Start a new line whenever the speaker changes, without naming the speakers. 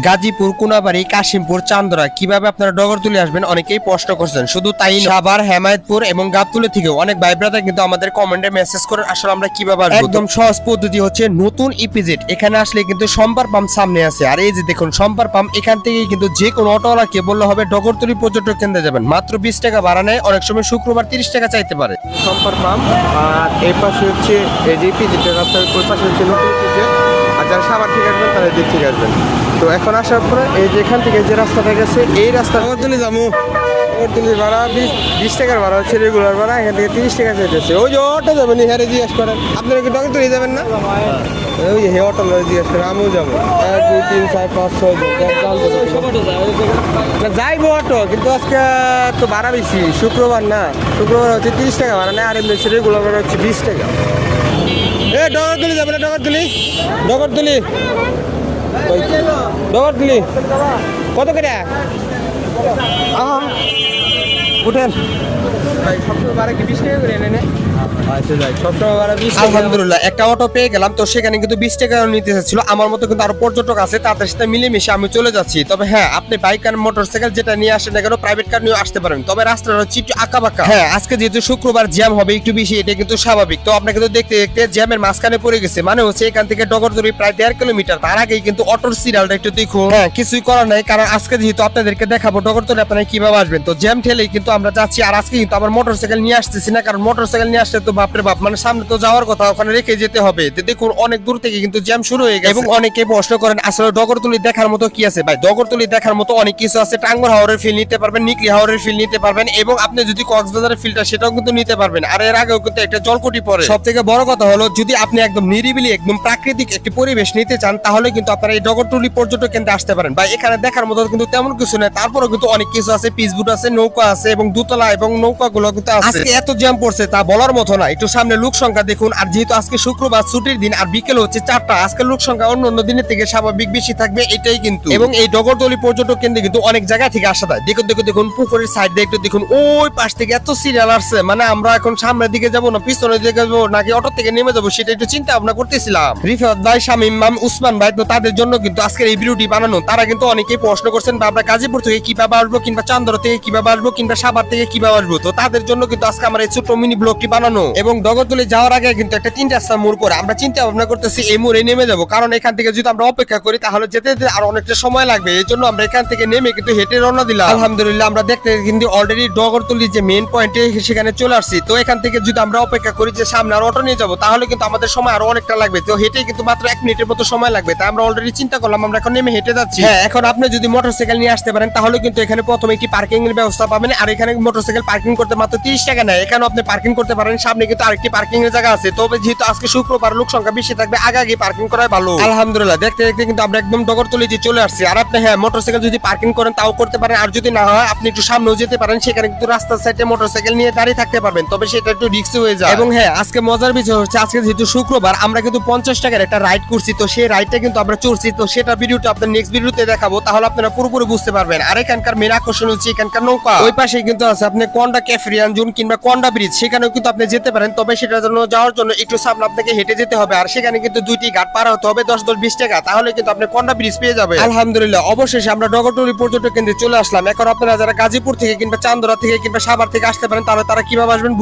গাজীপুর, কোনাবাড়ি, কাশিমপুর, চান্দরা কিভাবে আপনারা ডগরতুলি আসবেন অনেকেই প্রশ্ন করছেন। শুধু তাই নয়, সাভার, হেমায়েতপুর এবং গাবতলী থেকে অনেক ভাই ব্রাদার কিন্তু আমাদের কমেন্টে মেসেজ করেন আসলে আমরা কিভাবে আসবো। একদম সহজ পদ্ধতি হচ্ছে নতুন ইপিজেড। এখানে আসলে কিন্তু সম্পার পাম্প সামনে আছে, আর এই যে দেখুন সম্পার পাম্প, এখান থেকে কিন্তু যে কোনো অটোওয়ালাকে বললে হবে ডগরতুলি পর্যটক কেন্দ্রে যাবেন, মাত্র 20 টাকা ভাড়া নেয়, অনেক সময় শুক্রবার 30 টাকা চাইতে পারে।
সম্পার পাম্প, আর এই পাশে হচ্ছে এই যে পিজিটের রাস্তার ওই পাশে হচ্ছে নতুন পিজিট। আর যারা সাভার থেকে আসবেন তারা দিক থেকে আসবেন। তো এখন আসার পরে এই যে এখান থেকে যে রাস্তাটা গেছে এই রাস্তা ডগরতুলি যাবো। ডগরতুলি ভাড়া 20 টাকার ভাড়া হচ্ছে রেগুলার ভাড়া, এখান থেকে 30 টাকা চাইতেছে। ওই যে অটো যাবেন, হেরে জিজ্ঞেস করেন আপনারা কি ডগরতুলি যাবেন না? ওই যে অটো জিজ্ঞেস করেন, আমিও যাবো। 1 2 3 4 5 6 যাইবো অটো, কিন্তু আজকে তো ভাড়া বেশি, শুক্রবার না, শুক্রবার হচ্ছে 30 টাকা ভাড়া নেয়, আর এমনি রেগুলার ভাড়া হচ্ছে 20 টাকা। এ ডগরতুলি যাবে না? ডগরতুলি ডগরতুলি ডগরতুলি কত করে উঠেন ভাই? সবসময় ভাড়া কি 20 টাকা করে এনে নেয়? আচ্ছা যাই, সবসময় ভাড়া 20 টাকা।
আলহামদুলিল্লাহ একটা অটো পেয়ে গেলাম, তো সেখানে কিন্তু 20 টাকা নিতে চাচ্ছিল। আমার মতো কিন্তু আরো পর্যটক আছে, তাদের সাথে মিলেমিশে আমি চলে যাচ্ছি। তবে হ্যাঁ, আপনি বাইক আর মোটরসাইকেল যেটা নিয়ে আসেন না কেন, প্রাইভেট কার নিয়ে আসতে পারেন, তবে রাস্তাটা হচ্ছে একটু আঁকাবাঁকা। হ্যাঁ, আজকে যেহেতু শুক্রবার জ্যাম হবে একটু বেশি, এটা কিন্তু স্বাভাবিক। তো আপনাকে তো দেখতে দেখতে জ্যামের মাঝখানে পড়ে গেছে, মানে হচ্ছে এখান থেকে ডগরতুলি প্রায় 1.5 কিলোমিটার। তার আগেই কিন্তু অটোর সিরিয়ালটা একটু দেখুন। হ্যাঁ, কিছুই করার নাই, কারণ আজকে যেহেতু আপনাদেরকে দেখাবো ডগরতুলি আপনারা কিভাবে আসবেন, তো জ্যাম ঠেলেই কিন্তু আমরা যাচ্ছি। আর আজকে কিন্তু আমার মোটরসাইকেল নিয়ে আসতেছি না, কারণ মোটরসাইকেল নিয়ে আসলে তো বাপরে বাপ, মানে সামনে তো যাওয়ার কথা, ওখানে রেখে যেতে হবে। তো দেখুন অনেক দূর থেকে কিন্তু জ্যাম শুরু হয়ে গেছে। এবং অনেকে প্রশ্ন করেন আসলে ডগরতুলি দেখার মতো কি আছে। ভাই, ডগরতুলি দেখার মতো অনেক কিছু আছে। টাঙ্গুয়ার হাওরের ফিল নিতে পারবেন, নিকলি হাওরের ফিল নিতে পারবেন, এবং আপনি যদি কক্সবাজারের ফিলটা সেটাও কিন্তু নিতে পারবেন। আর এর আগেও কিন্তু একটা জলকুটি পড়ে। সব থেকে বড় কথা হলো, যদি আপনি একদম নিরিবিলি একদম প্রাকৃতিক একটি পরিবেশ নিতে চান, তাহলে কিন্তু আপনারা এই ডগরতুলি পর্যটক কেন্দ্রে আসতে পারেন। ভাই, এখানে দেখার মতো কিন্তু তেমন কিছু নেই, তারপরেও কিন্তু অনেক কিছু আছে। পিচবোট আছে, নৌকা আছে, এবং দোতলা এবং নৌকা গুলো কিন্তু আছে। আজকে এত জ্যাম পড়ছে তা বলার মতো না। একটু সামনে লোক সংখ্যা দেখুন। আর যেহেতু আজকে শুক্রবার ছুটির দিন, আর বিকেল হচ্ছে 4টা, আজকে লোক সংখ্যা অন্য অন্য দিনের থেকে স্বাভাবিক বেশি থাকবে, এটাই কিন্তু। এবং এই ডগরতুলি পর্যটক কেন্দ্রে কিন্তু অনেক জায়গা থেকে আসা যায়। দেখুন দেখুন দেখুন, পুকুরের সাইড দিয়ে একটু দেখুন, ওই পাশ থেকে এত সিরিয়াল আসছে, মানে আমরা এখন সামনের দিকে যাবো না পিছনের দিকে যাবো, নাকি অটো থেকে নেমে যাবো, সেটা একটু চিন্তা ভাবনা করতেছিলাম। রিফাত ভাই, শামীম মাম, উসমান ভাই, তো তাদের জন্য কিন্তু আজকের এই ভিডিওটি বানানো। তারা কিন্তু অনেকেই প্রশ্ন করছেন বা আমরা গাজীপুর থেকে কিভাবে আসবো, কিংবা চান্দরা থেকে কিভাবে আসবো, কিংবা সাভার থেকে কিভাবে আসবো। তো তাদের জন্য কিন্তু আজকে আমার এই ছোট্ট মিনি ব্লগটি বানানো। এবং ডগরতুলি যাওয়ার আগে কিন্তু একটা 3 রাস্তা মোড় পরে আমরা চিন্তা ভাবনা করতেছি এই মোড়ে নেমে যাবো, কারণ এখান থেকে যদি আমরা অপেক্ষা করি তাহলে যেতে যেতে আর অনেকটা সময় লাগবে। এই জন্য আমরা এখান থেকে নেমে কিন্তু হেঁটে রওনা দিলাম। আলহামদুলিল্লাহ আমরা দেখতে কিন্তু অলরেডি ডগরতুলি যে মেইন পয়েন্টে সেখানে চলে আসছি। তো এখান থেকে যদি আমরা অপেক্ষা করি যে সামনে আর অটো নিয়ে যাবো, তাহলে কিন্তু আমাদের সময় আরো অনেকটা লাগবে। তো হেঁটে কিন্তু মাত্র 1 মিনিটের মতো সময় লাগবে। তাই আমরা অলরেডি চিন্তা করলাম আমরা এখন নেমে হেঁটে যাচ্ছি। হ্যাঁ, এখন আপনি যদি মোটরসাইকেল নিয়ে আসতে পারেন, তাহলে কিন্তু এখানে প্রথমে একটি পার্কিং এর ব্যবস্থা পাবেন। আর এখানে মোটরসাইকেল পার্কিং করতে মাত্র 30 টাকা নেয়। এখানে আপনি পার্কিং করতে পারেন। সামনে কিন্তু আরেকটি পার্কিং এর জায়গা আছে। তবে যেহেতু আজকে শুক্রবার লোক সংখ্যা বেশি থাকবে, আগে আগে পার্কিং করাই ভালো। আলহামদুলিল্লাহ দেখতে দেখতে কিন্তু আমরা একদম ডগরতুলি যে চলে আসছি। আর আপনি হ্যাঁ, মোটরসাইকেল যদি পার্কিং করেন তাও করতে পারেন, আর যদি না হয় আপনি একটু সামনেও যেতে পারেন। সেখানে কিন্তু রাস্তার সাইডে মোটরসাইকেল নিয়ে দাঁড়িয়ে থাকতে পারবেন, তবে সেটা একটু রিস্কি হয়ে যায়। এবং হ্যাঁ, আজকে মজার বিষয় হচ্ছে আজকে যেহেতু শুক্রবার, আমরা কিন্তু 50 টাকার একটা রাইড করছি। তো সেই রাইডটা কিন্তু আমরা চড়ছি। তো সেটা ভিডিওটা আপনার নেক্সট ভিডিওতে দেখাবো, তাহলে আপনারা পুরোপুরি বুঝতে পারবেন। আর এখানকার মেন আকর্ষণ হচ্ছে এখানকার নৌকা। ওই পাশে কিন্তু আছে আপনি কন্ডা ক্যাফরিয়ান জোন কিংবা কন্ডা ব্রিজ, সেখানেও কিন্তু আপনি যেতে পারেন। তবে সেটার জন্য যাওয়ার জন্য একটু সামনে আপনাকে হেঁটে যেতে হবে। আর সেখানে কিন্তু 2টি ঘাট পার হতে হবে, 10-20 টাকা, তাহলে কিন্তু আপনি কন্ডা ব্রিজ পেয়ে যাবেন। আলহামদুলিল্লাহ অবশেষে আমরা ডগরতুলি পর্যটক কেন্দ্রে চলে আসলাম। এখন আপনারা যারা গাজীপুর থেকে কিংবা চান্দরা থেকে কিংবা সাভার থেকে আসতে পারেন, তাহলে তারা কিভাবে আসবেন